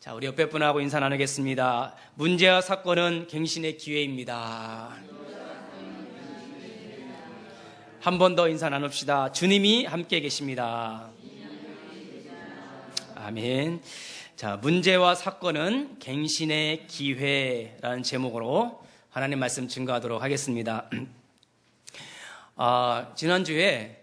자, 우리 옆에 분하고 인사 나누겠습니다. 문제와 사건은 갱신의 기회입니다. 한 번 더 인사 나눕시다. 주님이 함께 계십니다. 아멘. 자, 문제와 사건은 갱신의 기회라는 제목으로 하나님 말씀 증거하도록 하겠습니다. 지난주에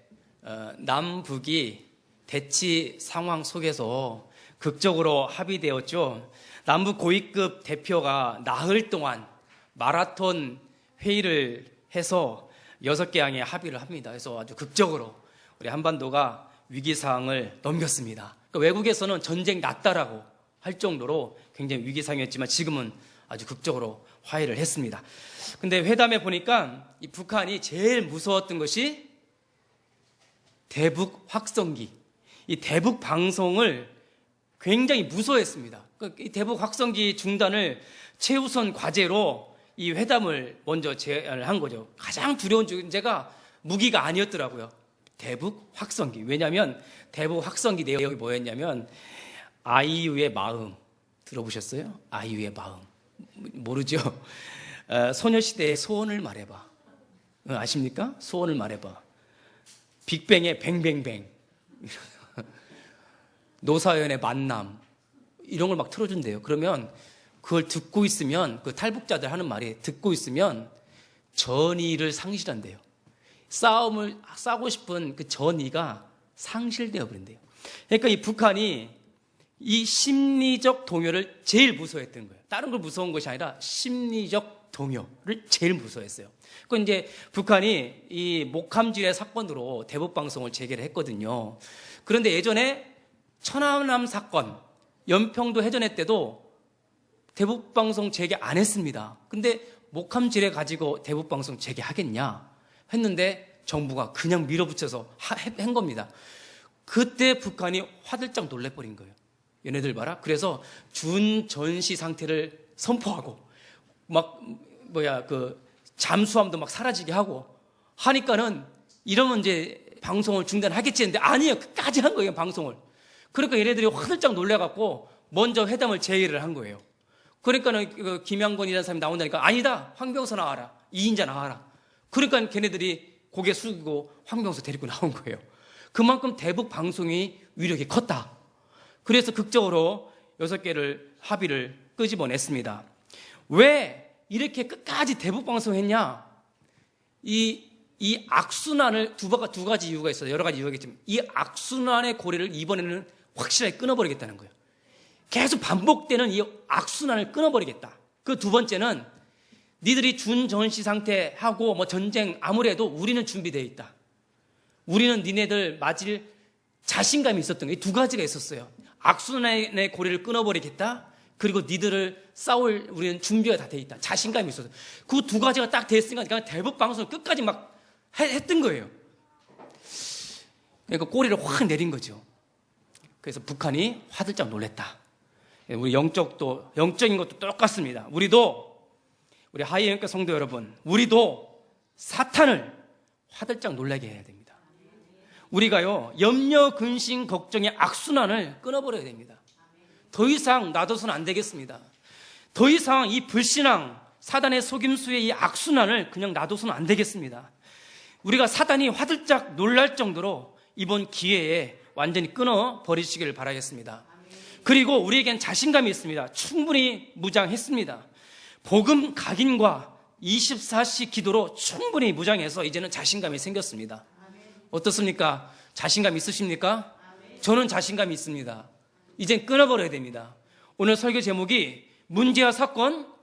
남북이 대치 상황 속에서 극적으로 합의되었죠. 남북 고위급 대표가 나흘 동안 마라톤 회의를 해서 6개 항에 합의를 합니다. 그래서 아주 극적으로 우리 한반도가 위기상황을 넘겼습니다. 그러니까 외국에서는 전쟁 났다라고 할 정도로 굉장히 위기상황이었지만 지금은 아주 극적으로 화해를 했습니다. 근데 회담에 보니까 이 북한이 제일 무서웠던 것이 대북 확성기, 이 대북 방송을 굉장히 무서워했습니다. 이 대북 확성기 중단을 최우선 과제로 이 회담을 먼저 제안을 한 거죠. 가장 두려운 문제가 무기가 아니었더라고요. 대북 확성기. 왜냐하면 대북 확성기 내용이 뭐였냐면 아이유의 마음 들어보셨어요? 아이유의 마음 모르죠? 소녀시대의 소원을 말해봐. 아십니까? 소원을 말해봐. 빅뱅의 뱅뱅뱅, 노사연의 만남, 이런 걸 막 틀어준대요. 그러면 그걸 듣고 있으면, 그 탈북자들 하는 말이 듣고 있으면 전의를 상실한대요. 싸움을 싸고 싶은 그 전의가 상실되어 버린대요. 그러니까 이 북한이 이 심리적 동요를 제일 무서워했던 거예요. 다른 걸 무서운 것이 아니라 심리적 동요를 제일 무서워했어요. 그 이제 북한이 이 목함질의 사건으로 대북 방송을 재개를 했거든요. 그런데 예전에 천안함 사건, 연평도 해전회 때도 대북 방송 재개 안 했습니다. 근데 목함질해 가지고 대북 방송 재개하겠냐 했는데 정부가 그냥 밀어붙여서 한 겁니다. 그때 북한이 화들짝 놀래버린 거예요. 얘네들 봐라. 그래서 준전시 상태를 선포하고 잠수함도 막 사라지게 하고 하니까는 이러면 이제 방송을 중단하겠지 했는데 아니에요. 끝까지 한 거예요, 방송을. 그러니까 얘네들이 화들짝 놀래갖고 먼저 회담을 제의를 한 거예요. 그러니까는 김양곤이라는 사람이 나온다니까 아니다, 황병서 나와라, 이인자 나와라. 그러니까 걔네들이 고개 숙이고 황병서 데리고 나온 거예요. 그만큼 대북 방송이 위력이 컸다. 그래서 극적으로 6개를 합의를 끄집어냈습니다. 왜 이렇게 끝까지 대북 방송했냐? 이 악순환을 두 가지 이유가 있어요. 여러 가지 이유가 있지만 이 악순환의 고리를 이번에는 확실하게 끊어버리겠다는 거예요. 계속 반복되는 이 악순환을 끊어버리겠다. 그 두 번째는 니들이 준전시 상태 하고 전쟁 아무래도 우리는 준비되어 있다. 우리는 니네들 맞을 자신감이 있었던 거예요. 이 두 가지가 있었어요. 악순환의 고리를 끊어버리겠다. 그리고 니들을 싸울 우리는 준비가 다 돼 있다. 자신감이 있어서 그 두 가지가 딱 됐으니까 그냥 대북 방송을 끝까지 막 했던 거예요. 그러니까 꼬리를 확 내린 거죠. 그래서 북한이 화들짝 놀랬다. 우리 영적인 것도 똑같습니다. 우리 하이영과 성도 여러분, 우리도 사탄을 화들짝 놀라게 해야 됩니다. 우리가요, 염려, 근심, 걱정의 악순환을 끊어버려야 됩니다. 더 이상 놔둬서는 안 되겠습니다. 더 이상 이 불신앙, 사단의 속임수의 이 악순환을 그냥 놔둬서는 안 되겠습니다. 우리가 사단이 화들짝 놀랄 정도로 이번 기회에 완전히 끊어버리시기를 바라겠습니다. 그리고 우리에겐 자신감이 있습니다. 충분히 무장했습니다. 복음 각인과 24시 기도로 충분히 무장해서 이제는 자신감이 생겼습니다. 어떻습니까? 자신감 있으십니까? 저는 자신감이 있습니다. 이젠 끊어버려야 됩니다. 오늘 설교 제목이 문제와 사건,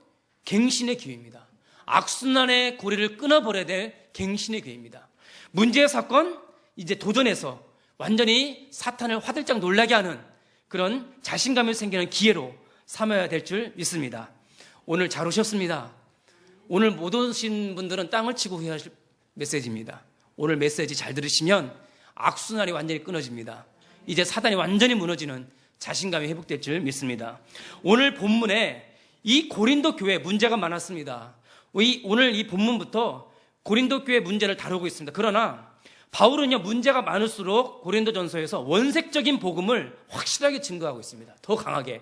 갱신의 기회입니다. 악순환의 고리를 끊어버려야 될 갱신의 기회입니다. 문제와 사건, 이제 도전해서 완전히 사탄을 화들짝 놀라게 하는 그런 자신감이 생기는 기회로 삼아야 될 줄 믿습니다. 오늘 잘 오셨습니다. 오늘 못 오신 분들은 땅을 치고 후회하실 메시지입니다. 오늘 메시지 잘 들으시면 악순환이 완전히 끊어집니다. 이제 사단이 완전히 무너지는 자신감이 회복될 줄 믿습니다. 오늘 본문에 이 고린도 교회 문제가 많았습니다. 오늘 이 본문부터 고린도 교회 문제를 다루고 있습니다. 그러나 바울은요, 문제가 많을수록 고린도전서에서 원색적인 복음을 확실하게 증거하고 있습니다. 더 강하게.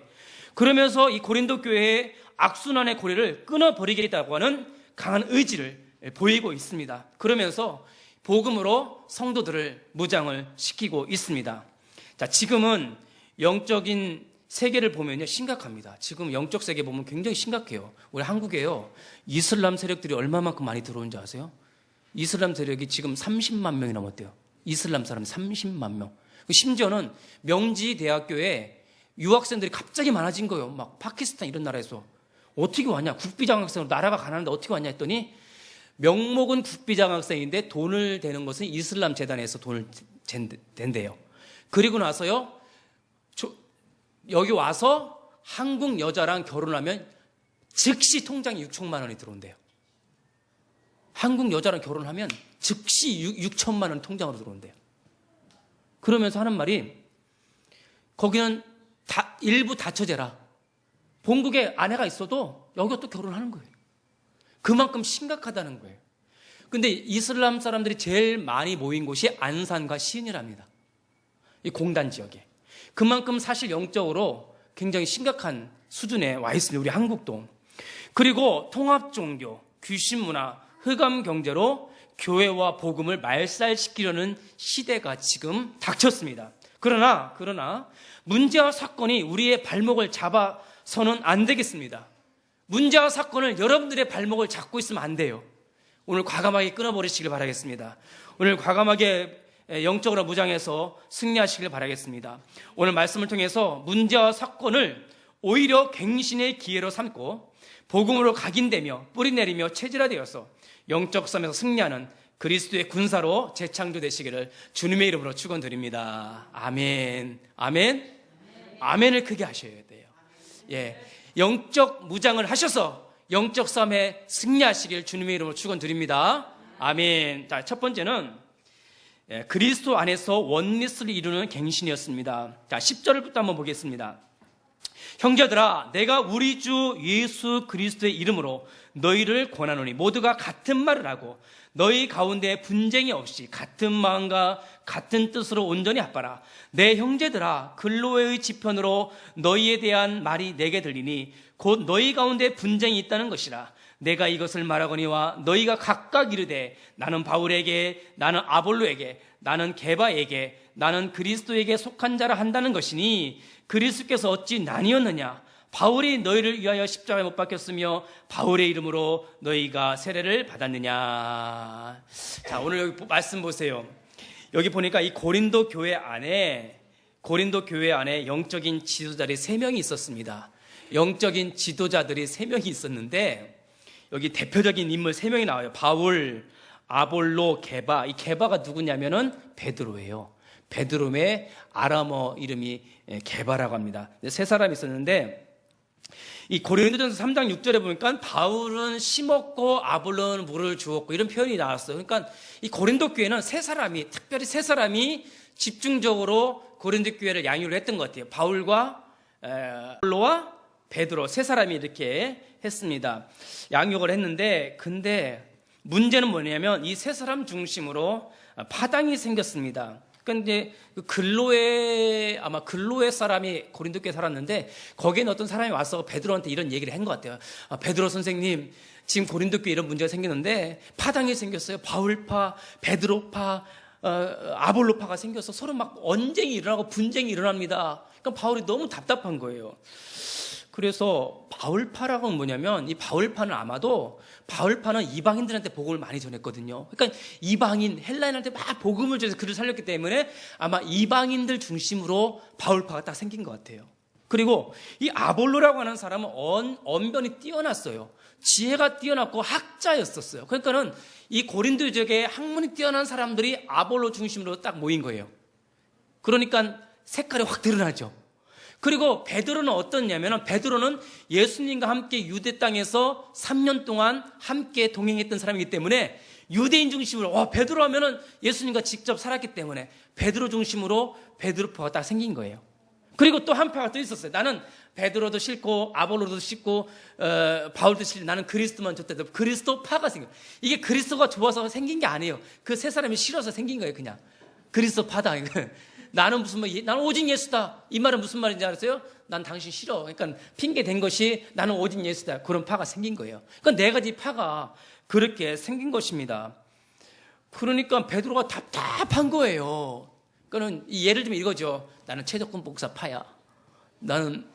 그러면서 이 고린도 교회의 악순환의 고리를 끊어버리겠다고 하는 강한 의지를 보이고 있습니다. 그러면서 복음으로 성도들을 무장을 시키고 있습니다. 자, 지금은 영적인 세계를 보면요, 심각합니다. 지금 영적 세계 보면 굉장히 심각해요. 우리 한국에요, 이슬람 세력들이 얼마만큼 많이 들어온지 아세요? 이슬람 세력이 지금 30만 명이 넘었대요. 이슬람 사람이 30만 명. 심지어는 명지 대학교에 유학생들이 갑자기 많아진 거예요. 막 파키스탄 이런 나라에서. 어떻게 왔냐? 국비장학생으로 나라가 가난한데 어떻게 왔냐 했더니 명목은 국비장학생인데 돈을 대는 것은 이슬람 재단에서 돈을 댄대요. 그리고 나서요, 여기 와서 한국 여자랑 결혼하면 즉시 통장에 6천만 원이 들어온대요. 한국 여자랑 결혼하면 즉시 6천만 원 통장으로 들어온대요. 그러면서 하는 말이, 거기는 일부 다처제라. 본국에 아내가 있어도 여기가 또 결혼하는 거예요. 그만큼 심각하다는 거예요. 근데 이슬람 사람들이 제일 많이 모인 곳이 안산과 시은이랍니다. 이 공단 지역에. 그만큼 사실 영적으로 굉장히 심각한 수준에 와 있습니다. 우리 한국도. 그리고 통합종교, 귀신문화, 흑암경제로 교회와 복음을 말살시키려는 시대가 지금 닥쳤습니다. 그러나 문제와 사건이 우리의 발목을 잡아서는 안 되겠습니다. 문제와 사건을 여러분들의 발목을 잡고 있으면 안 돼요. 오늘 과감하게 끊어버리시길 바라겠습니다. 오늘 과감하게 영적으로 무장해서 승리하시길 바라겠습니다. 오늘 말씀을 통해서 문제와 사건을 오히려 갱신의 기회로 삼고 복음으로 각인되며 뿌리내리며 체질화되어서 영적 싸움에서 승리하는 그리스도의 군사로 재창조되시기를 주님의 이름으로 축원드립니다. 아멘. 아멘. 아멘을 크게 하셔야 돼요. 예, 영적 무장을 하셔서 영적 싸움에 승리하시길 주님의 이름으로 축원드립니다. 아멘. 자, 첫 번째는 그리스도 안에서 원리스를 이루는 갱신이었습니다. 자, 10절부터 한번 보겠습니다. 형제들아, 내가 우리 주 예수 그리스도의 이름으로 너희를 권하노니 모두가 같은 말을 하고 너희 가운데 분쟁이 없이 같은 마음과 같은 뜻으로 온전히 합하라. 내 형제들아, 글로에의 지편으로 너희에 대한 말이 내게 들리니 곧 너희 가운데 분쟁이 있다는 것이라. 내가 이것을 말하거니와 너희가 각각 이르되 나는 바울에게, 나는 아볼로에게, 나는 게바에게, 나는 그리스도에게 속한 자라 한다는 것이니 그리스도께서 어찌 나뉘었느냐? 바울이 너희를 위하여 십자가에 못 박혔으며 바울의 이름으로 너희가 세례를 받았느냐? 자, 오늘 여기 말씀 보세요. 여기 보니까 이 고린도 교회 안에 영적인 지도자들이 3명이 있었습니다. 영적인 지도자들이 3명이 있었는데 여기 대표적인 인물 3명이 나와요. 바울, 아볼로, 게바. 이 게바가 누구냐면은 베드로예요. 베드로의 아람어 이름이 게바라고 합니다. 3사람이 있었는데 이 고린도전서 3장 6절에 보니까 바울은 심었고 아볼로는 물을 주었고 이런 표현이 나왔어요. 그러니까 이 고린도 교회는 특별히 세 사람이 집중적으로 고린도 교회를 양육을 했던 것 같아요. 바울과 아볼로와 베드로 3사람이 이렇게 했습니다. 양육을 했는데, 근데 문제는 뭐냐면 이 3사람 중심으로 파당이 생겼습니다. 그런데 아마 근로의 사람이 고린도 교회에 살았는데 거기에는 어떤 사람이 와서 베드로한테 이런 얘기를 한 것 같아요. 베드로 선생님, 지금 고린도 교회에 이런 문제가 생겼는데 파당이 생겼어요. 바울파, 베드로파, 아볼로파가 생겨서 서로 막 언쟁이 일어나고 분쟁이 일어납니다. 그러니까 바울이 너무 답답한 거예요. 그래서 바울파라고 하면 뭐냐면, 이 바울파는 아마도 바울파는 이방인들한테 복음을 많이 전했거든요. 그러니까 이방인, 헬라인한테 막 복음을 전해서 그를 살렸기 때문에 아마 이방인들 중심으로 바울파가 딱 생긴 것 같아요. 그리고 이 아볼로라고 하는 사람은 언변이 뛰어났어요. 지혜가 뛰어났고 학자였었어요. 그러니까는 이 고린도 지역에 학문이 뛰어난 사람들이 아볼로 중심으로 딱 모인 거예요. 그러니까 색깔이 확 드러나죠. 그리고 베드로는 어떻냐면, 베드로는 예수님과 함께 유대 땅에서 3년 동안 함께 동행했던 사람이기 때문에 유대인 중심으로, 베드로 하면은 예수님과 직접 살았기 때문에 베드로 중심으로 베드로파가 딱 생긴 거예요. 그리고 또 한 파가 또 있었어요. 나는 베드로도 싫고 아볼로도 싫고 바울도 싫고 나는 그리스도만 좋다. 그리스도 파가 생겨요. 이게 그리스도가 좋아서 생긴 게 아니에요. 그 세 사람이 싫어서 생긴 거예요. 그냥 그리스도 파다. 나는 무슨 말, 나는 오직 예수다. 이 말은 무슨 말인지 알았어요? 난 당신 싫어. 그러니까 핑계 댄 것이 나는 오직 예수다. 그런 파가 생긴 거예요. 그러니까 네 가지 파가 그렇게 생긴 것입니다. 그러니까 베드로가 답답한 거예요. 그러니까 예를 들면 이거죠. 나는 최덕근 목사 파야. 나는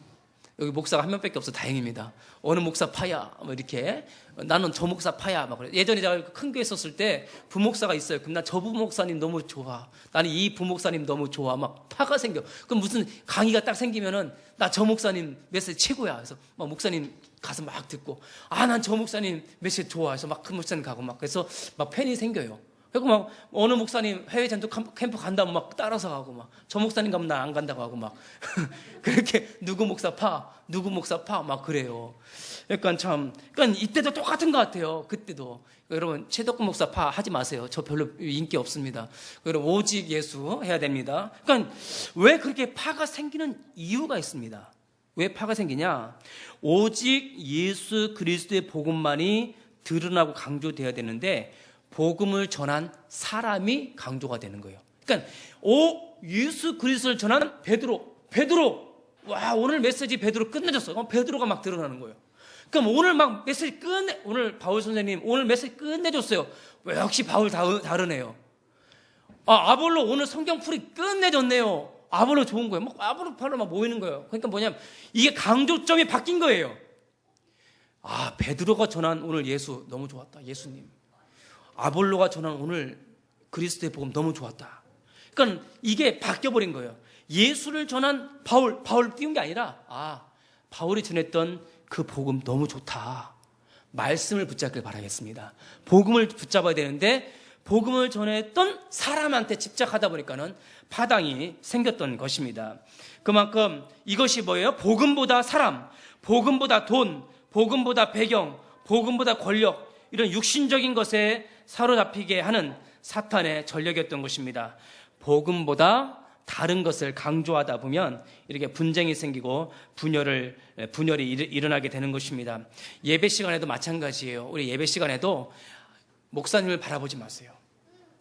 여기 목사가 한 명밖에 없어 다행입니다. 어느 목사 파야. 뭐 이렇게 나는 저 목사 파야. 막 그래. 예전에 제가 큰 교회 있었을 때 부목사가 있어요. 그럼 나 저 부목사님 너무 좋아. 나는 이 부목사님 너무 좋아. 막 파가 생겨. 그럼 무슨 강의가 딱 생기면은 나 저 목사님 메시지 최고야. 그래서 막 목사님 가서 막 듣고 난 저 목사님 메시지 좋아. 그래서 막 그 목사님 가고 막 그래서 막 팬이 생겨요. 그리고 막 어느 목사님 해외 전도 캠프 간다면 막 따라서 가고 막 저 목사님 가면 나 안 간다고 하고 막 그렇게 누구 목사 파 막 그래요. 그러니까 이때도 똑같은 것 같아요. 그때도 여러분 최덕근 목사 파 하지 마세요. 저 별로 인기 없습니다. 여러분 오직 예수 해야 됩니다. 그러니까 왜 그렇게 파가 생기는 이유가 있습니다. 왜 파가 생기냐? 오직 예수 그리스도의 복음만이 드러나고 강조되어야 되는데 복음을 전한 사람이 강조가 되는 거예요. 그러니까 예수 그리스도를 전하는 베드로 와 오늘 메시지 베드로 끝내줬어. 베드로가 막 드러나는 거예요. 그럼 오늘 막 메시지 오늘 바울 선생님 오늘 메시지 끝내줬어요. 역시 바울 다르네요. 아볼로 오늘 성경풀이 끝내줬네요. 아볼로 좋은 거예요. 막 아볼로 팔로 막 모이는 거예요. 그러니까 뭐냐면 이게 강조점이 바뀐 거예요. 베드로가 전한 오늘 예수 너무 좋았다. 예수님. 아볼로가 전한 오늘 그리스도의 복음 너무 좋았다. 그러니까 이게 바뀌어버린 거예요. 예수를 전한 바울 띄운 게 아니라 바울이 전했던 그 복음 너무 좋다. 말씀을 붙잡길 바라겠습니다. 복음을 붙잡아야 되는데 복음을 전했던 사람한테 집착하다 보니까는 파당이 생겼던 것입니다. 그만큼 이것이 뭐예요? 복음보다 사람, 복음보다 돈, 복음보다 배경, 복음보다 권력 이런 육신적인 것에 사로잡히게 하는 사탄의 전략이었던 것입니다. 복음보다 다른 것을 강조하다 보면 이렇게 분쟁이 생기고 분열이 일어나게 되는 것입니다. 예배 시간에도 마찬가지예요. 우리 예배 시간에도 목사님을 바라보지 마세요.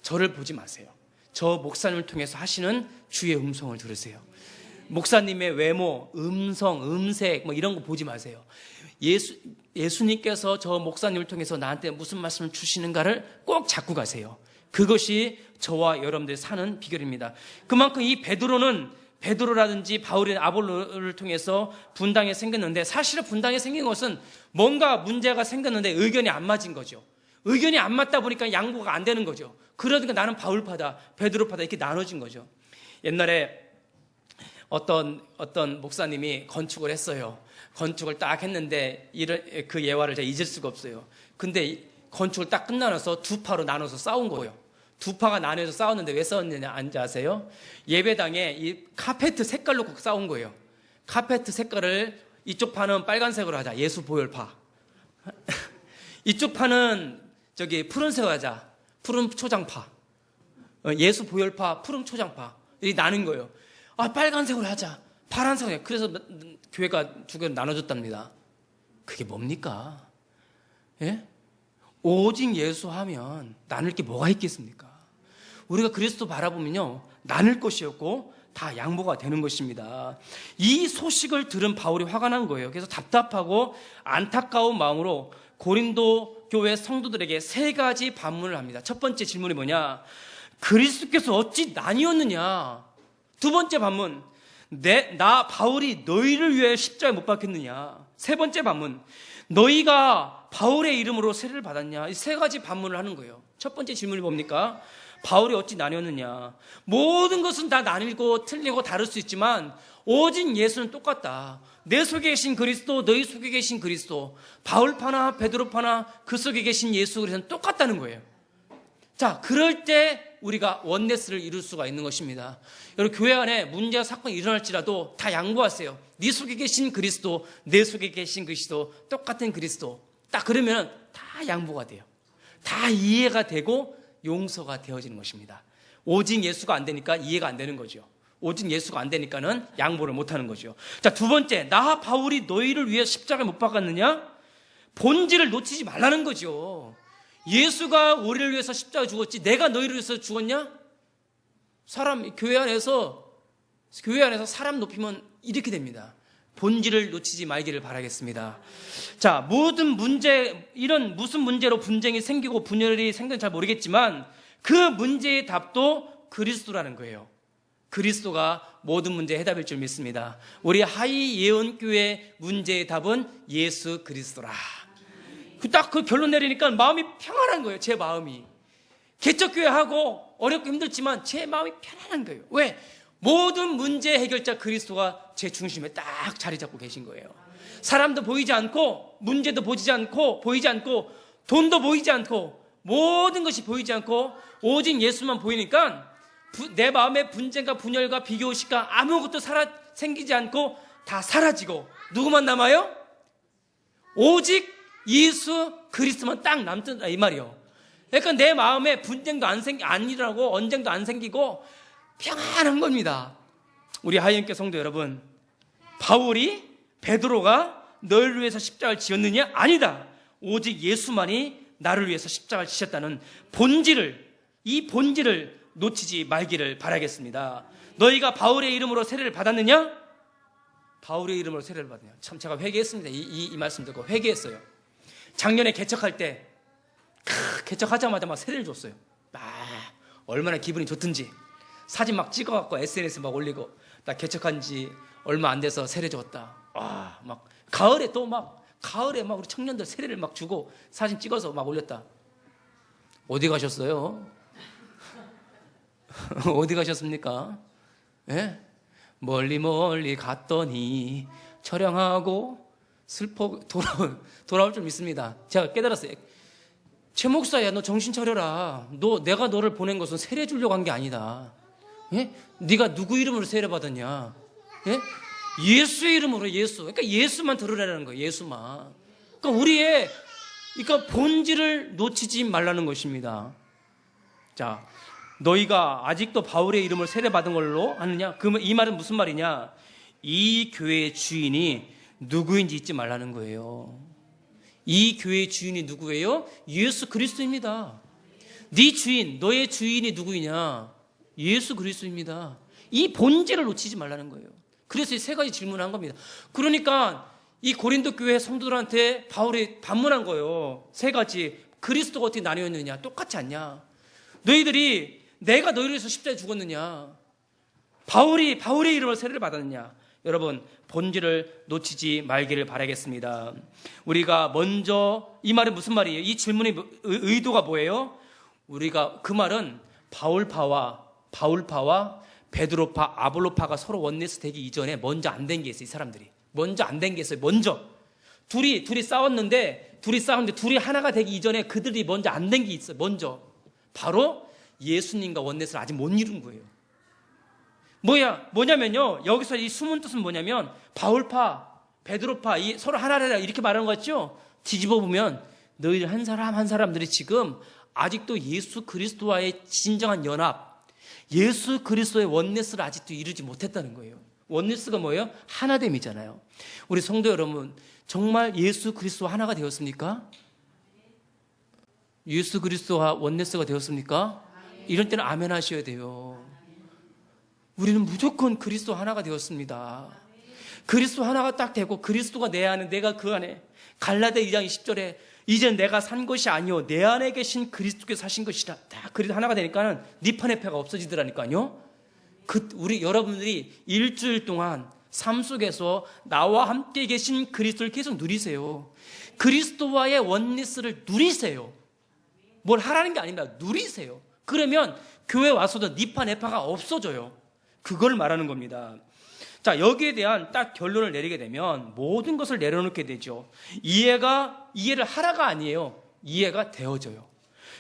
저를 보지 마세요. 저 목사님을 통해서 하시는 주의 음성을 들으세요. 목사님의 외모, 음성, 음색 뭐 이런 거 보지 마세요. 예수님께서 저 목사님을 통해서 나한테 무슨 말씀을 주시는가를 꼭 잡고 가세요. 그것이 저와 여러분들이 사는 비결입니다. 그만큼 이 베드로라든지 바울의 아볼로를 통해서 분당이 생겼는데 사실은 분당이 생긴 것은 뭔가 문제가 생겼는데 의견이 안 맞은 거죠. 의견이 안 맞다 보니까 양보가 안 되는 거죠. 그러니까 나는 바울파다, 베드로파다 이렇게 나눠진 거죠. 옛날에 어떤 목사님이 건축을 했어요. 건축을 딱 했는데 그 예화를 제가 잊을 수가 없어요. 근데 건축을 딱 끝나서 두 파로 나눠서 싸운 거예요. 두 파가 나눠서 싸웠는데 왜 싸웠느냐 아세요? 예배당에 이 카페트 색깔로 싸운 거예요. 카페트 색깔을 이쪽 파는 빨간색으로 하자. 예수 보혈파. 이쪽 파는 푸른색으로 하자. 푸른 초장파. 예수 보혈파, 푸른 초장파. 이렇게 나눈 거예요. 빨간색으로 하자. 파란색으로. 그래서 교회가 두 개로 나눠졌답니다. 그게 뭡니까? 예? 오직 예수 하면 나눌 게 뭐가 있겠습니까? 우리가 그리스도 바라보면요. 나눌 것이 없고 다 양보가 되는 것입니다. 이 소식을 들은 바울이 화가 난 거예요. 그래서 답답하고 안타까운 마음으로 고린도 교회 성도들에게 세 가지 반문을 합니다. 첫 번째 질문이 뭐냐? 그리스도께서 어찌 나뉘었느냐? 두 번째 반문, 나 바울이 너희를 위해 십자가에 못 박혔느냐? 세 번째 반문, 너희가 바울의 이름으로 세례를 받았냐? 이 세 가지 반문을 하는 거예요. 첫 번째 질문이 뭡니까? 바울이 어찌 나뉘었느냐? 모든 것은 다 나뉘고 틀리고 다를 수 있지만 오직 예수는 똑같다. 내 속에 계신 그리스도, 너희 속에 계신 그리스도, 바울파나 베드로파나 그 속에 계신 예수 그리스도는 똑같다는 거예요. 자, 그럴 때 우리가 원네스를 이룰 수가 있는 것입니다. 여러분, 교회 안에 문제와 사건이 일어날지라도 다 양보하세요. 네 속에 계신 그리스도, 내 속에 계신 그리스도, 똑같은 그리스도. 딱 그러면 다 양보가 돼요. 다 이해가 되고 용서가 되어지는 것입니다. 오직 예수가 안 되니까 이해가 안 되는 거죠. 오직 예수가 안 되니까는 양보를 못하는 거죠. 자, 두 번째, 나 바울이 너희를 위해 십자가에 못 박았느냐? 본질을 놓치지 말라는 거죠. 예수가 우리를 위해서 십자가 죽었지 내가 너희를 위해서 죽었냐? 교회 안에서 사람 높이면 이렇게 됩니다. 본질을 놓치지 말기를 바라겠습니다. 자, 모든 문제, 이런 무슨 문제로 분쟁이 생기고 분열이 생긴지 잘 모르겠지만 그 문제의 답도 그리스도라는 거예요. 그리스도가 모든 문제의 해답일 줄 믿습니다. 우리 하이 예언교회 문제의 답은 예수 그리스도라. 딱 그 결론 내리니까 마음이 평안한 거예요. 제 마음이. 개척교회 하고 어렵고 힘들지만 제 마음이 편안한 거예요. 왜? 모든 문제 해결자 그리스도가 제 중심에 딱 자리 잡고 계신 거예요. 사람도 보이지 않고, 문제도 보이지 않고, 돈도 보이지 않고, 모든 것이 보이지 않고 오직 예수만 보이니까 내 마음의 분쟁과 분열과 비교의식과 아무것도 생기지 않고 다 사라지고 누구만 남아요? 오직 예수 그리스도만 딱 남는다 이 말이요. 그러니까 내 마음에 분쟁도 안 일어나고 언쟁도 안 생기고 평안한 겁니다. 우리 하이엔께 성도 여러분, 베드로가 너희를 위해서 십자가를 지었느냐? 아니다. 오직 예수만이 나를 위해서 십자가를 지셨다는 이 본질을 놓치지 말기를 바라겠습니다. 너희가 바울의 이름으로 세례를 받았느냐? 바울의 이름으로 세례를 받느냐? 참 제가 회개했습니다. 이 말씀 듣고 회개했어요. 작년에 개척할 때 개척하자마자 막 세례를 줬어요. 얼마나 기분이 좋든지 사진 막 찍어갖고 SNS 막 올리고 나 개척한 지 얼마 안 돼서 세례 줬다. 막 가을에 막 우리 청년들 세례를 막 주고 사진 찍어서 막 올렸다. 어디 가셨어요? 어디 가셨습니까? 예? 멀리 갔더니 처량하고 슬퍼 돌아올 줄 믿습니다. 제가 깨달았어요. 최 목사야, 너 정신 차려라. 내가 너를 보낸 것은 세례 주려고 한 게 아니다. 예? 네가 누구 이름으로 세례 받았냐? 예? 예수의 이름으로 예수. 그러니까 예수만 들으라는 거예요. 예수만. 그러니까 본질을 놓치지 말라는 것입니다. 자, 너희가 아직도 바울의 이름을 세례 받은 걸로 하느냐? 이 말은 무슨 말이냐? 이 교회의 주인이 누구인지 잊지 말라는 거예요. 이 교회의 주인이 누구예요? 예수 그리스도입니다. 네 주인, 너의 주인이 누구이냐? 예수 그리스도입니다. 이 본질을 놓치지 말라는 거예요. 그래서 이 세 가지 질문을 한 겁니다. 그러니까 이 고린도 교회 성도들한테 바울이 반문한 거예요. 세 가지. 그리스도가 어떻게 나뉘었느냐? 똑같지 않냐? 내가 너희를 위해서 십자가에 죽었느냐? 바울의 이름으로 세례를 받았느냐? 여러분, 본질을 놓치지 말기를 바라겠습니다. 우리가 먼저, 이 말은 무슨 말이에요? 이 질문의 의도가 뭐예요? 그 말은 바울파와 베드로파, 아볼로파가 서로 원네스 되기 이전에 먼저 안 된 게 있어요. 이 사람들이 먼저 안 된 게 있어요. 먼저 둘이 싸웠는데 둘이 하나가 되기 이전에 그들이 먼저 안 된 게 있어요. 먼저 바로 예수님과 원네스를 아직 못 이룬 거예요. 뭐냐면요, 여기서 이 숨은 뜻은 뭐냐면 바울파, 베드로파 서로 하나라 이렇게 말하는 거 같죠? 뒤집어 보면 너희들 한 사람 한 사람들이 지금 아직도 예수 그리스도와의 진정한 연합, 예수 그리스도의 원네스를 아직도 이루지 못했다는 거예요. 원네스가 뭐예요? 하나됨이잖아요. 우리 성도 여러분, 정말 예수 그리스도와 하나가 되었습니까? 예수 그리스도와 원네스가 되었습니까? 이런 때는 아멘 하셔야 돼요. 우리는 무조건 그리스도 하나가 되었습니다. 그리스도 하나가 딱 되고 그리스도가 내 안에, 내가 그 안에. 갈라디아 2장 20절에 이제 내가 산 것이 아니요 내 안에 계신 그리스도께서 사신 것이다. 딱 그리스도 하나가 되니까는 니파네페가 없어지더라니까요. 우리 여러분들이 일주일 동안 삶 속에서 나와 함께 계신 그리스도를 계속 누리세요. 그리스도와의 원리스를 누리세요. 뭘 하라는 게 아닙니다. 누리세요. 그러면 교회 와서도 니파네파가 없어져요. 그걸 말하는 겁니다. 자, 여기에 대한 딱 결론을 내리게 되면 모든 것을 내려놓게 되죠. 이해를 하라가 아니에요. 이해가 되어져요.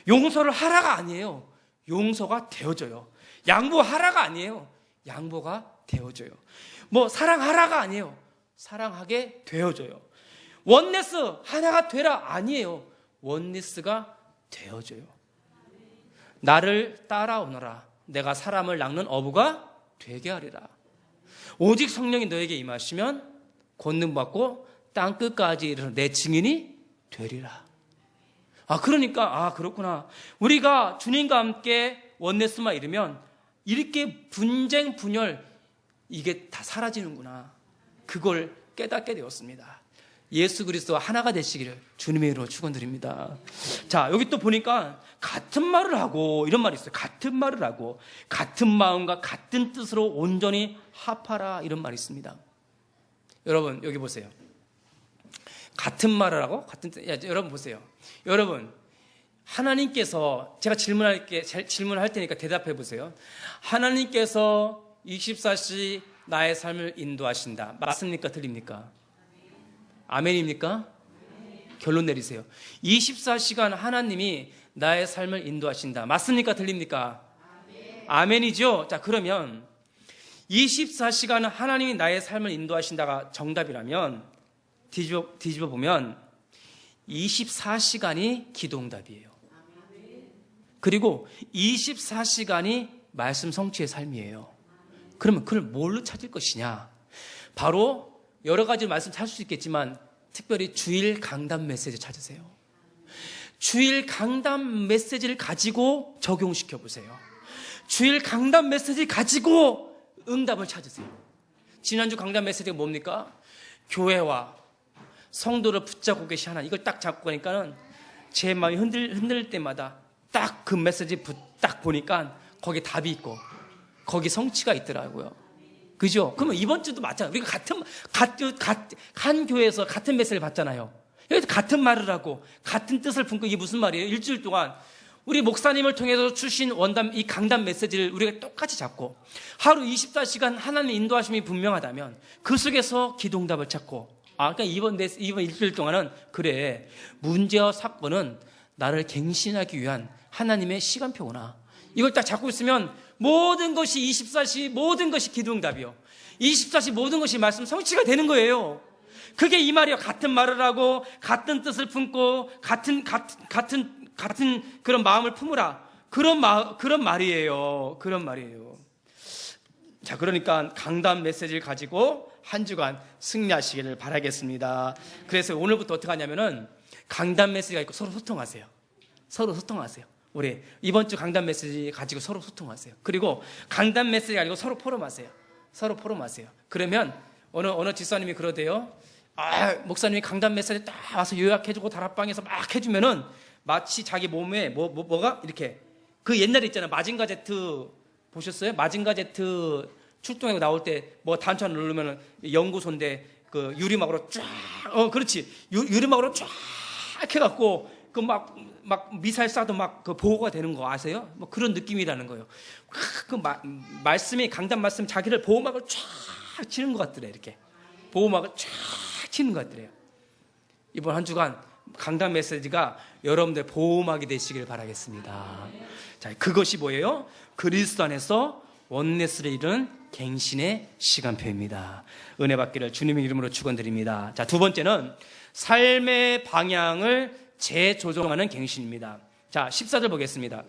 용서를 하라가 아니에요. 용서가 되어져요. 양보하라가 아니에요. 양보가 되어져요. 사랑하라가 아니에요. 사랑하게 되어져요. 원네스 하나가 되라 아니에요. 원네스가 되어져요. 나를 따라오너라. 내가 사람을 낚는 어부가 되게 하리라. 오직 성령이 너에게 임하시면 권능 받고 땅 끝까지 이르러 내 증인이 되리라. 그러니까 그렇구나. 우리가 주님과 함께 원네스만 이르면 이렇게 분쟁 분열 이게 다 사라지는구나. 그걸 깨닫게 되었습니다. 예수 그리스도와 하나가 되시기를 주님의 이름으로 축원드립니다. 자, 여기 또 보니까 같은 말을 하고 이런 말이 있어요. 같은 말을 하고 같은 마음과 같은 뜻으로 온전히 합하라 이런 말이 있습니다. 여러분 여기 보세요. 같은 말을 하고 같은 뜻. 여러분 보세요. 여러분 하나님께서 제가 질문할 테니까 대답해 보세요. 하나님께서 24시 나의 삶을 인도하신다. 맞습니까? 틀립니까? 아멘입니까? 결론 내리세요. 24시간 하나님이 나의 삶을 인도하신다. 맞습니까? 틀립니까? 아멘이죠? 자, 그러면 24시간 하나님이 나의 삶을 인도하신다가 정답이라면 뒤집어 보면 24시간이 기도응답이에요. 그리고 24시간이 말씀 성취의 삶이에요. 그러면 그걸 뭘로 찾을 것이냐? 바로 여러 가지 말씀 찾을 수 있겠지만 특별히 주일 강단 메시지 찾으세요. 주일 강단 메시지를 가지고 적용시켜 보세요. 주일 강단 메시지 가지고 응답을 찾으세요. 지난주 강단 메시지가 뭡니까? 교회와 성도를 붙잡고 계신 하나님. 이걸 딱 잡고 가니까는 제 마음이 흔들릴 때마다 딱 그 메시지 딱 보니까 거기 답이 있고 거기 성취가 있더라고요. 그죠? 그러면 이번 주도 마찬가지로 우리가 한 교회에서 같은 메시지를 받잖아요. 여기서 같은 말을 하고 같은 뜻을 품고 이게 무슨 말이에요? 일주일 동안 우리 목사님을 통해서 주신 원담 이 강단 메시지를 우리가 똑같이 잡고 하루 24시간 하나님의 인도하심이 분명하다면 그 속에서 기도응답을 찾고 그러니까 이번 일주일 동안은 그래 문제와 사건은 나를 갱신하기 위한 하나님의 시간표구나. 이걸 딱 잡고 있으면 모든 것이 24시 모든 것이 기도응답이요. 24시 모든 것이 말씀 성취가 되는 거예요. 그게 이 말이요. 같은 말을 하고 같은 뜻을 품고 같은 그런 마음을 품으라. 그런 말이에요. 그런 말이에요. 자, 그러니까 강단 메시지를 가지고 한 주간 승리하시기를 바라겠습니다. 그래서 오늘부터 어떻게 하냐면은 강단 메시지가 있고 서로 소통하세요. 서로 소통하세요. 우리 이번 주 강단 메시지 가지고 서로 소통하세요. 그리고 강단 메시지 가지고 서로 포럼하세요. 서로 포럼하세요. 그러면 어느 집사님이 그러대요. 목사님이 강단 메시지 딱 와서 요약해주고 다락방에서 막 해주면은 마치 자기 몸에 뭐가 이렇게 그 옛날에 있잖아요. 마징가 제트 보셨어요? 마징가 제트 출동하고 나올 때 뭐 단추를 누르면은 연구소인데 그 유리막으로 쫙 그렇지 유리막으로 쫙 해갖고 그 막 미사일 쏴도 막 그 보호가 되는 거 아세요? 뭐 그런 느낌이라는 거예요. 말씀이 강단 말씀 자기를 보호막을 쫙 치는 것 같더래. 이렇게 보호막을 쫙 치는 것 같더래요. 이번 한 주간 강단 메시지가 여러분들 보호막이 되시길 바라겠습니다. 자, 그것이 뭐예요? 그리스도 안에서 원네스를 이룬 갱신의 시간표입니다. 은혜 받기를 주님의 이름으로 축원드립니다. 자, 두 번째는 삶의 방향을 재조정하는 갱신입니다. 자, 14절 보겠습니다.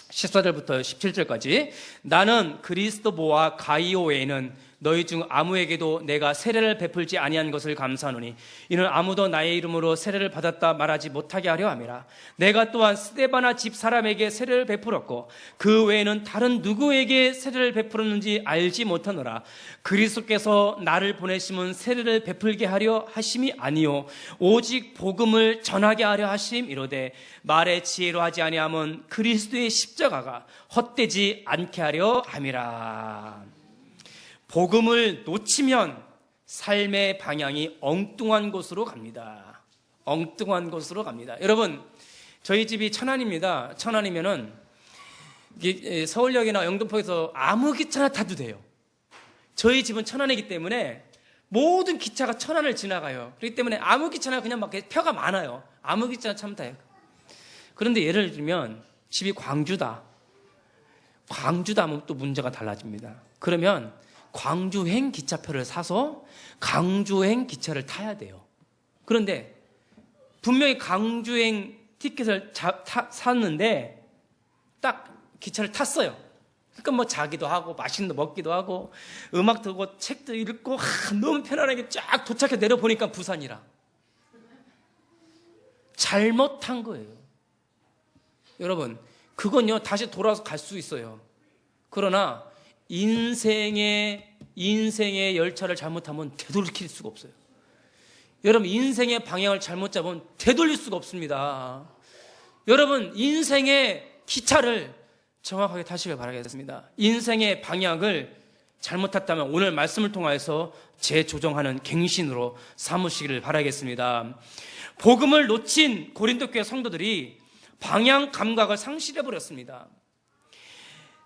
14절부터 17절까지 나는 그리스도보와 가이오 외에는 너희 중 아무에게도 내가 세례를 베풀지 아니한 것을 감사하노니 이는 아무도 나의 이름으로 세례를 받았다 말하지 못하게 하려 함이라. 내가 또한 스데바나 집 사람에게 세례를 베풀었고 그 외에는 다른 누구에게 세례를 베풀었는지 알지 못하노라. 그리스도께서 나를 보내심은 세례를 베풀게 하려 하심이 아니요 오직 복음을 전하게 하려 하심이로되 말의 지혜로 하지 아니함은 그리스도의 십자가가 헛되지 않게 하려 함이라. 복음을 놓치면 삶의 방향이 엉뚱한 곳으로 갑니다. 엉뚱한 곳으로 갑니다. 여러분, 저희 집이 천안입니다. 천안이면은 서울역이나 영등포에서 아무 기차나 타도 돼요. 저희 집은 천안이기 때문에 모든 기차가 천안을 지나가요. 그렇기 때문에 아무 기차나 그냥 막 표가 많아요. 아무 기차나 참 타요. 그런데 예를 들면 집이 광주다 하면 또 문제가 달라집니다. 그러면 광주행 기차표를 사서 광주행 기차를 타야 돼요. 그런데 분명히 광주행 티켓을 샀는데 딱 기차를 탔어요. 그러니까 뭐 자기도 하고 맛있는 거 먹기도 하고 음악 듣고 책도 읽고 너무 편안하게 쫙 도착해 내려보니까 부산이라. 잘못한 거예요. 여러분, 그건요 다시 돌아서 갈 수 있어요. 그러나 인생의 열차를 잘못하면 되돌릴 수가 없어요. 여러분, 인생의 방향을 잘못 잡으면 되돌릴 수가 없습니다. 여러분, 인생의 기차를 정확하게 타시길 바라겠습니다. 인생의 방향을 잘못했다면 오늘 말씀을 통해서 재조정하는 갱신으로 삼으시기를 바라겠습니다. 복음을 놓친 고린도 교회 성도들이 방향 감각을 상실해 버렸습니다.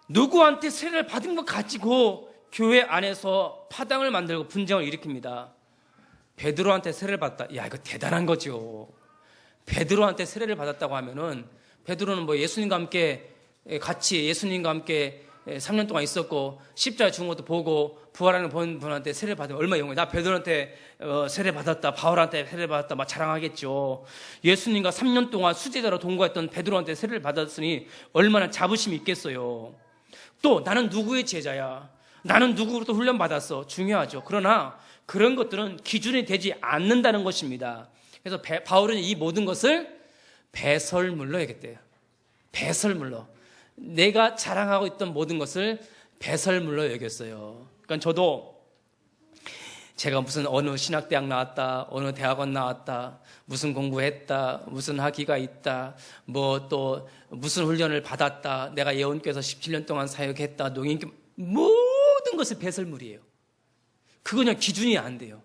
누구한테 세례를 받은 것 가지고 교회 안에서 파당을 만들고 분쟁을 일으킵니다. 베드로한테 세례를 받았다. 야, 이거 대단한 거죠. 베드로한테 세례를 받았다고 하면은 베드로는 뭐 예수님과 함께 3년 동안 있었고 십자가 죽은 것도 보고 부활하는 분한테 세례를 받으면 얼마나 영광이야. 나 베드로한테 세례 받았다, 바울한테 세례 받았다 막 자랑하겠죠. 예수님과 3년 동안 수제자로 동거했던 베드로한테 세례를 받았으니 얼마나 자부심이 있겠어요. 또 나는 누구의 제자야, 나는 누구로부터 훈련받았어, 중요하죠. 그러나 그런 것들은 기준이 되지 않는다는 것입니다. 그래서 바울은 이 모든 것을 배설물로 얘기했대요. 배설물로. 내가 자랑하고 있던 모든 것을 배설물로 여겼어요. 그러니까 저도 제가 무슨 어느 신학대학 나왔다, 어느 대학원 나왔다, 무슨 공부했다, 무슨 학위가 있다, 뭐 또 무슨 훈련을 받았다, 내가 예언교에서 17년 동안 사역했다, 농인교, 모든 것이 배설물이에요. 그거는 기준이 안 돼요.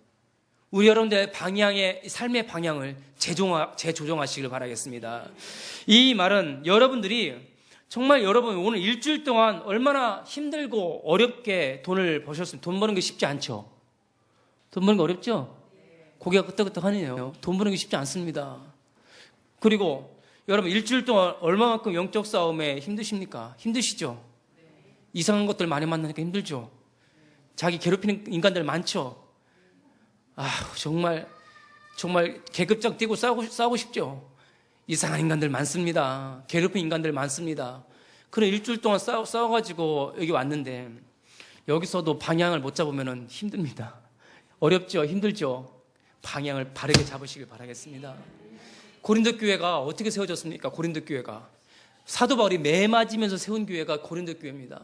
우리 여러분들의 삶의 방향을 재조정하시길 바라겠습니다. 이 말은 여러분들이 정말 여러분 오늘 일주일 동안 얼마나 힘들고 어렵게 돈을 버셨으면, 돈 버는 게 쉽지 않죠? 돈 버는 게 어렵죠? 고개가 끄덕끄덕하네요. 돈 버는 게 쉽지 않습니다. 그리고 여러분 일주일 동안 얼마만큼 영적 싸움에 힘드십니까? 힘드시죠? 이상한 것들 많이 만나니까 힘들죠? 자기 괴롭히는 인간들 많죠? 정말 계급장 띄고 싸우고 싶죠? 이상한 인간들 많습니다. 괴롭힌 인간들 많습니다. 그래 일주일 동안 싸워가지고 여기 왔는데 여기서도 방향을 못 잡으면 힘듭니다. 어렵죠? 힘들죠? 방향을 바르게 잡으시길 바라겠습니다. 고린도 교회가 어떻게 세워졌습니까? 고린도 교회가 사도 바울이 매 맞으면서 세운 교회가 고린도 교회입니다.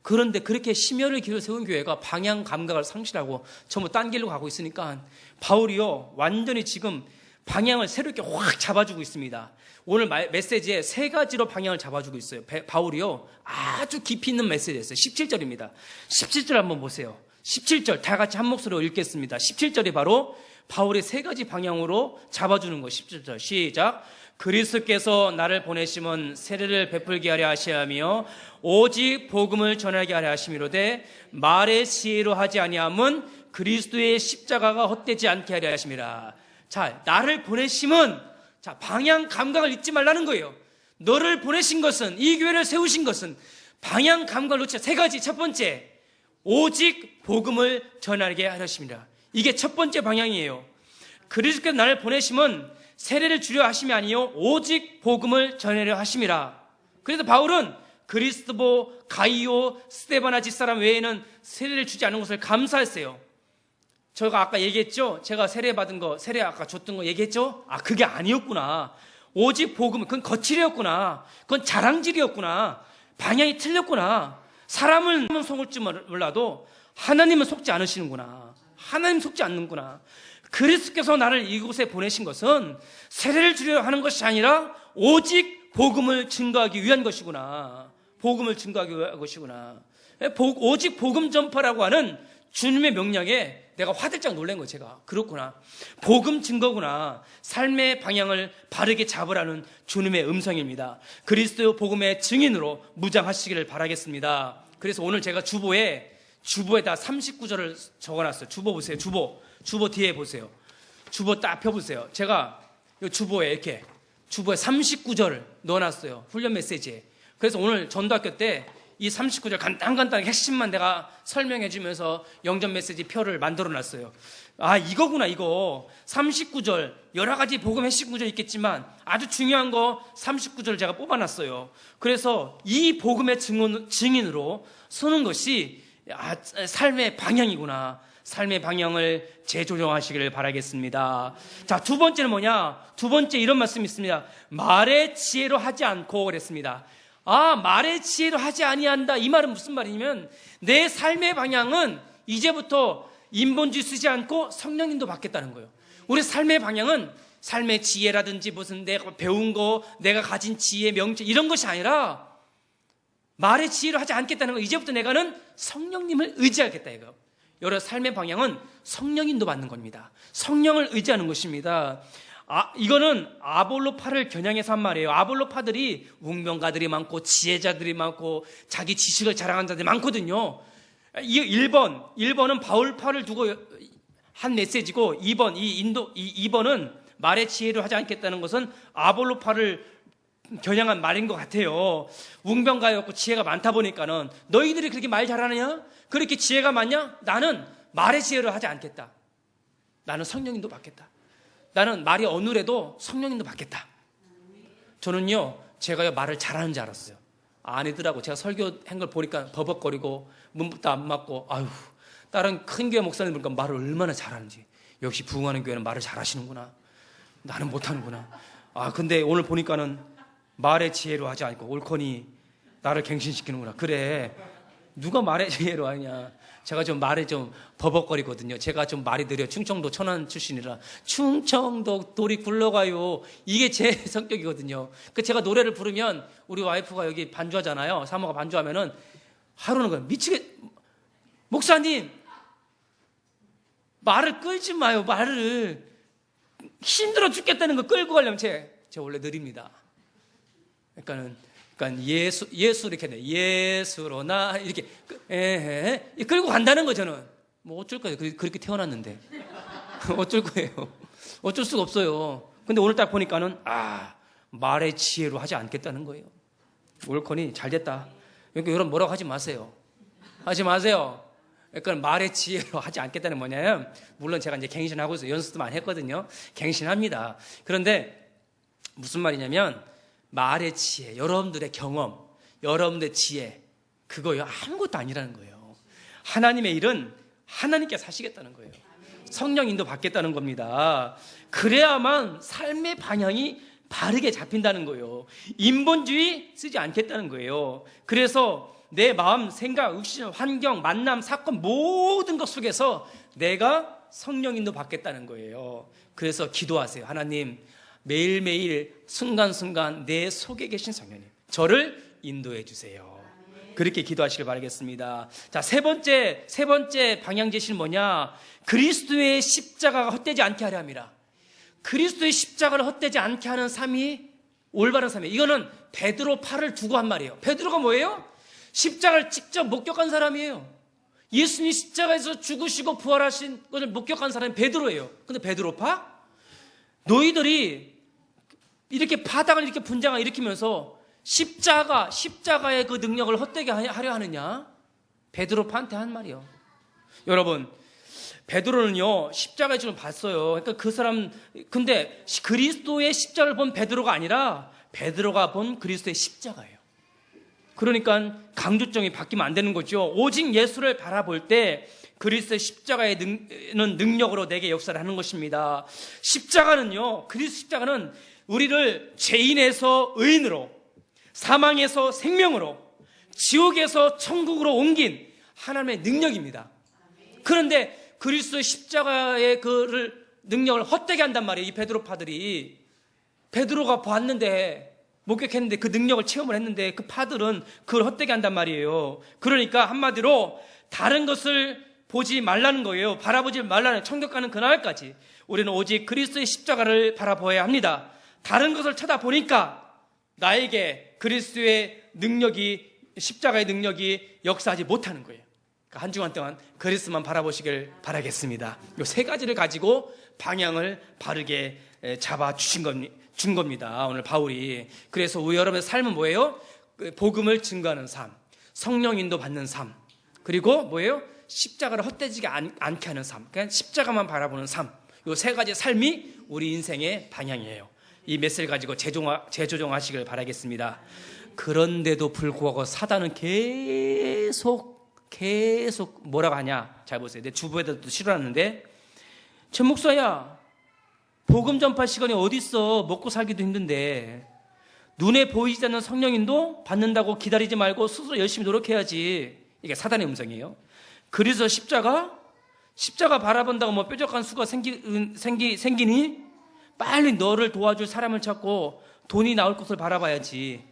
그런데 그렇게 심혈을 기울여 세운 교회가 방향 감각을 상실하고 전부 딴 길로 가고 있으니까 바울이요 완전히 지금 방향을 새롭게 확 잡아주고 있습니다. 오늘 메시지에 3가지로 방향을 잡아주고 있어요. 바울이요 아주 깊이 있는 메시지였어요. 17절입니다. 17절 한번 보세요. 17절 다 같이 한 목소리로 읽겠습니다. 17절이 바로 바울의 3가지 방향으로 잡아주는 거. 17절 시작. 그리스도께서 나를 보내심은 세례를 베풀게 하려 하시며 오직 복음을 전하게 하려 하심이로되 말의 지혜로 하지 아니함은 그리스도의 십자가가 헛되지 않게 하려 하심이라. 자, 나를 보내심은, 자, 방향 감각을 잊지 말라는 거예요. 너를 보내신 것은, 이 교회를 세우신 것은 방향 감각을 놓지. 3가지. 첫 번째, 오직 복음을 전하게 하셨습니다. 이게 첫 번째 방향이에요. 그리스도께서 나를 보내심은 세례를 주려 하심이 아니요 오직 복음을 전하려 하심이라. 그래서 바울은 그리스도, 가이오, 스데바나 집사람 외에는 세례를 주지 않은 것을 감사했어요. 제가 아까 얘기했죠? 제가 세례 받은 거, 세례 아까 줬던 거 얘기했죠? 그게 아니었구나. 오직 복음, 그건 거칠이었구나. 그건 자랑질이었구나. 방향이 틀렸구나. 사람은 속을 줄 몰라도 하나님은 속지 않으시는구나. 하나님 속지 않는구나. 그리스도께서 나를 이곳에 보내신 것은 세례를 주려 하는 것이 아니라 오직 복음을 증거하기 위한 것이구나. 복음을 증거하기 위한 것이구나. 오직 복음 전파라고 하는 주님의 명령에 내가 화들짝 놀란 거예요. 제가 그렇구나, 복음 증거구나, 삶의 방향을 바르게 잡으라는 주님의 음성입니다. 그리스도 복음의 증인으로 무장하시기를 바라겠습니다. 그래서 오늘 제가 주보에다 39절을 적어놨어요. 주보 보세요. 주보 뒤에 보세요. 주보 딱 펴보세요. 제가 이 주보에 39절을 넣어놨어요. 훈련 메시지에. 그래서 오늘 전도학교 때 이 39절 간단하게 핵심만 내가 설명해 주면서 영전 메시지 표를 만들어 놨어요. 아, 이거구나, 이거. 39절, 여러 가지 복음 핵심 구절 있겠지만 아주 중요한 거 39절 제가 뽑아놨어요. 그래서 이 복음의 증인으로 서는 것이 삶의 방향이구나. 삶의 방향을 재조정하시기를 바라겠습니다. 자, 두 번째는 뭐냐? 두 번째 이런 말씀이 있습니다. 말의 지혜로 하지 않고 그랬습니다. 아, 말의 지혜로 하지 아니한다. 이 말은 무슨 말이냐면 내 삶의 방향은 이제부터 인본주의 쓰지 않고 성령님도 받겠다는 거예요. 우리 삶의 방향은 삶의 지혜라든지 무슨 내가 배운 거, 내가 가진 지혜, 명제 이런 것이 아니라 말의 지혜로 하지 않겠다는 거. 이제부터 내가는 성령님을 의지하겠다 이거. 여러 삶의 방향은 성령님도 받는 겁니다. 성령을 의지하는 것입니다. 이거는 아볼로파를 겨냥해서 한 말이에요. 아볼로파들이 운명가들이 많고 지혜자들이 많고 자기 지식을 자랑하는 자들이 많거든요. 1번은 바울파를 두고 한 메시지고 2번은 말의 지혜로 하지 않겠다는 것은 아볼로파를 겨냥한 말인 것 같아요. 웅변가였고 지혜가 많다 보니까는 너희들이 그렇게 말 잘하느냐? 그렇게 지혜가 많냐? 나는 말의 지혜로 하지 않겠다. 나는 성령님도 받겠다. 나는 말이 어눌해도 성령님도 받겠다. 저는요, 제가요 말을 잘하는 줄 알았어요. 아니더라고. 제가 설교한 걸 보니까 버벅거리고 문부터 안 맞고, 아유, 다른 큰 교회 목사님 보니까 말을 얼마나 잘하는지. 역시 부흥하는 교회는 말을 잘하시는구나. 나는 못하는구나. 근데 오늘 보니까는 말의 지혜로 하지 않고 옳거니 나를 갱신시키는구나. 그래, 누가 말의 지혜로 하냐. 제가 좀 말에 좀 버벅거리거든요. 제가 좀 말이 느려. 충청도 천안 출신이라 충청도 돌이 굴러가요. 이게 제 성격이거든요. 제가 노래를 부르면 우리 와이프가 여기 반주하잖아요. 사모가 반주하면은 하루는 거예요. 미치게, 목사님 말을 끌지 마요. 말을 힘들어 죽겠다는 거 끌고 가려면 제가 원래 느립니다. 그러니까 예수 이렇게 해. 예수로 나 이렇게 끌고 간다는 거. 저는 뭐 어쩔 거예요. 그렇게 태어났는데 어쩔 거예요. 어쩔 수가 없어요. 근데 오늘 딱 보니까는 말의 지혜로 하지 않겠다는 거예요. 옳거니 잘 됐다. 그러니까 여러분 뭐라고 하지 마세요. 하지 마세요. 그러니까 말의 지혜로 하지 않겠다는 뭐냐면, 물론 제가 이제 갱신하고 있어요. 연습도 많이 했거든요. 갱신합니다. 그런데 무슨 말이냐면 말의 지혜, 여러분들의 경험, 여러분들의 지혜, 그거요 아무것도 아니라는 거예요. 하나님의 일은 하나님께서 하시겠다는 거예요. 성령인도 받겠다는 겁니다. 그래야만 삶의 방향이 바르게 잡힌다는 거예요. 인본주의 쓰지 않겠다는 거예요. 그래서 내 마음, 생각, 의심, 환경, 만남, 사건 모든 것 속에서 내가 성령인도 받겠다는 거예요. 그래서 기도하세요. 하나님, 매일매일 순간순간 내 속에 계신 성령님, 저를 인도해 주세요. 그렇게 기도하시길 바라겠습니다. 자, 세 번째 방향 제시는 뭐냐? 그리스도의 십자가가 헛되지 않게 하려 합니다. 그리스도의 십자가를 헛되지 않게 하는 삶이 올바른 삶이에요. 이거는 베드로 팔을 두고 한 말이에요. 베드로가 뭐예요? 십자가를 직접 목격한 사람이에요. 예수님이 십자가에서 죽으시고 부활하신 것을 목격한 사람이 베드로예요. 근데 베드로 파? 너희들이 이렇게 바닥을 이렇게 분장을 일으키면서 십자가의 그 능력을 헛되게 하려 하느냐? 베드로파한테 한 말이요. 여러분, 베드로는요 십자가의 죽음을 봤어요. 그러니까 그 사람, 근데 그리스도의 십자가를 본 베드로가 아니라 베드로가 본 그리스도의 십자가예요. 그러니까 강조점이 바뀌면 안 되는 거죠. 오직 예수를 바라볼 때 그리스도의 십자가의 능력으로 내게 역사를 하는 것입니다. 십자가는요, 그리스도 십자가는 우리를 죄인에서 의인으로, 사망에서 생명으로, 지옥에서 천국으로 옮긴 하나님의 능력입니다. 그런데 그리스도의 십자가의 그를 능력을 헛되게 한단 말이에요. 이 베드로파들이. 베드로가 봤는데, 목격했는데, 그 능력을 체험을 했는데 그 파들은 그걸 헛되게 한단 말이에요. 그러니까 한마디로 다른 것을 보지 말라는 거예요. 바라보지 말라는, 천국 가는 그날까지 우리는 오직 그리스도의 십자가를 바라보아야 합니다. 다른 것을 쳐다보니까 나에게 그리스도의 능력이, 십자가의 능력이 역사하지 못하는 거예요. 한 주간 동안 그리스도만 바라보시길 바라겠습니다. 이 세 가지를 가지고 방향을 바르게 잡아주신 겁니다. 오늘 바울이. 그래서 우리 여러분의 삶은 뭐예요? 복음을 증거하는 삶, 성령 인도 받는 삶, 그리고 뭐예요? 십자가를 헛되지게 않게 하는 삶, 그냥 십자가만 바라보는 삶. 이 세 가지 삶이 우리 인생의 방향이에요. 이 메시지를 가지고 재조정하시길 바라겠습니다. 그런데도 불구하고 사단은 계속 뭐라고 하냐. 잘 보세요. 내 주부애들도 싫어하는데, 제 목사야, 복음 전파 시간이 어디 있어? 먹고 살기도 힘든데 눈에 보이지 않는 성령인도 받는다고 기다리지 말고 스스로 열심히 노력해야지. 이게 사단의 음성이에요. 그래서 십자가 바라본다고 뭐 뾰족한 수가 생기니 빨리 너를 도와줄 사람을 찾고 돈이 나올 것을 바라봐야지.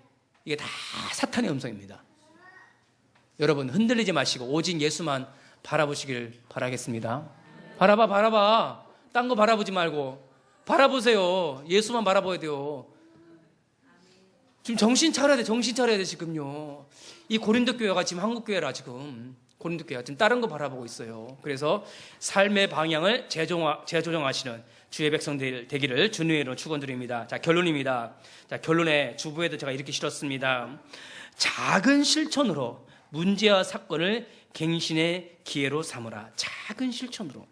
이게 다 사탄의 음성입니다. 여러분 흔들리지 마시고 오직 예수만 바라보시길 바라겠습니다. 바라봐. 딴 거 바라보지 말고 바라보세요. 예수만 바라봐야 돼요. 지금 정신 차려야 돼 지금요. 이 고린도 교회가 지금 한국 교회라 지금 고린도 교회가 지금 다른 거 바라보고 있어요. 그래서 삶의 방향을 재조정하시는 주의 백성들 되기를 주님의 이름으로 축원드립니다. 자, 결론입니다. 자, 결론에 주부에도 제가 이렇게 실었습니다. 작은 실천으로 문제와 사건을 갱신의 기회로 삼으라. 작은 실천으로.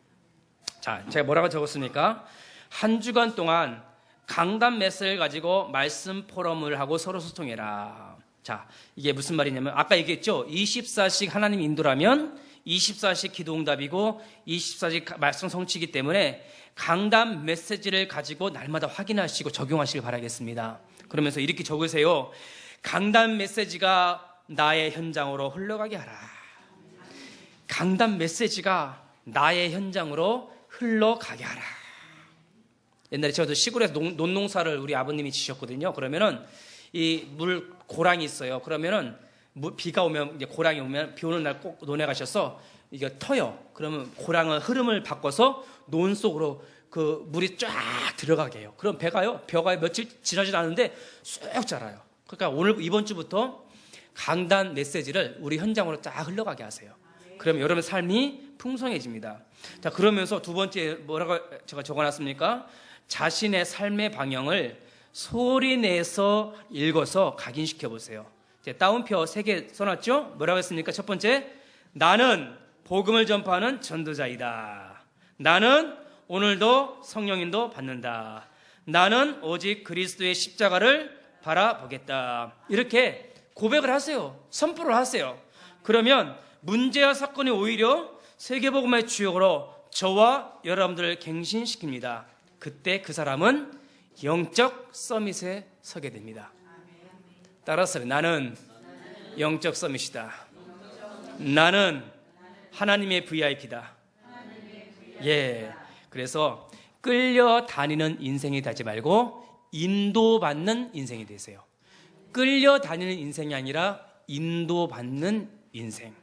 자, 제가 뭐라고 적었습니까? 한 주간 동안 강단 메시지를 가지고 말씀 포럼을 하고 서로 소통해라. 자, 이게 무슨 말이냐면 아까 얘기했죠. 24씩 하나님 인도라면 24씩 기도응답이고 24씩 말씀 성취이기 때문에 강단 메시지를 가지고 날마다 확인하시고 적용하시길 바라겠습니다. 그러면서 이렇게 적으세요. 강단 메시지가 나의 현장으로 흘러가게 하라. 강단 메시지가 나의 현장으로 흘러가게 하라. 옛날에 저도 시골에서 논농사를 우리 아버님이 지셨거든요. 그러면은 이 물 고랑이 있어요. 그러면은 비가 오면 이제 고랑이 오면 비 오는 날 꼭 논에 가셔서 이게 터요. 그러면 고랑은 흐름을 바꿔서 논 속으로 그 물이 쫙 들어가게 해요. 그럼 벼가 며칠 지나지도 않는데 쑥 자라요. 그러니까 이번 주부터 강단 메시지를 우리 현장으로 쫙 흘러가게 하세요. 그러면 여러분 삶이 풍성해집니다. 자, 그러면서 두 번째 뭐라고 제가 적어놨습니까? 자신의 삶의 방향을 소리내서 읽어서 각인시켜 보세요. 따옴표 3개 써놨죠? 뭐라고 했습니까? 첫 번째, 나는 복음을 전파하는 전도자이다. 나는 오늘도 성령인도 받는다. 나는 오직 그리스도의 십자가를 바라보겠다. 이렇게 고백을 하세요. 선포를 하세요. 그러면 문제와 사건이 오히려 세계복음의 주역으로 저와 여러분들을 갱신시킵니다. 그때 그 사람은 영적 서밋에 서게 됩니다. 따라서 나는 영적 서밋이다. 나는 하나님의 VIP다. 예. 그래서 끌려다니는 인생이 되지 말고 인도받는 인생이 되세요. 끌려다니는 인생이 아니라 인도받는 인생.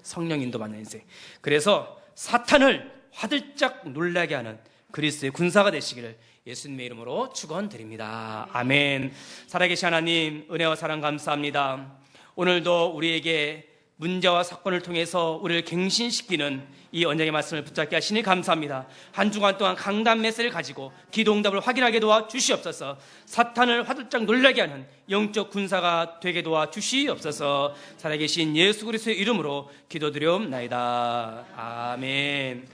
성령 인도받는 인생. 그래서 사탄을 화들짝 놀라게 하는 그리스도의 군사가 되시기를 예수님의 이름으로 축원드립니다. 아멘. 살아계신 하나님, 은혜와 사랑 감사합니다. 오늘도 우리에게 문제와 사건을 통해서 우리를 갱신시키는 이 언약의 말씀을 붙잡게 하시니 감사합니다. 한 주간 동안 강단 메시지를 가지고 기도응답을 확인하게 도와주시옵소서. 사탄을 화들짝 놀라게 하는 영적 군사가 되게 도와주시옵소서. 살아계신 예수 그리스도의 이름으로 기도드리옵나이다. 아멘.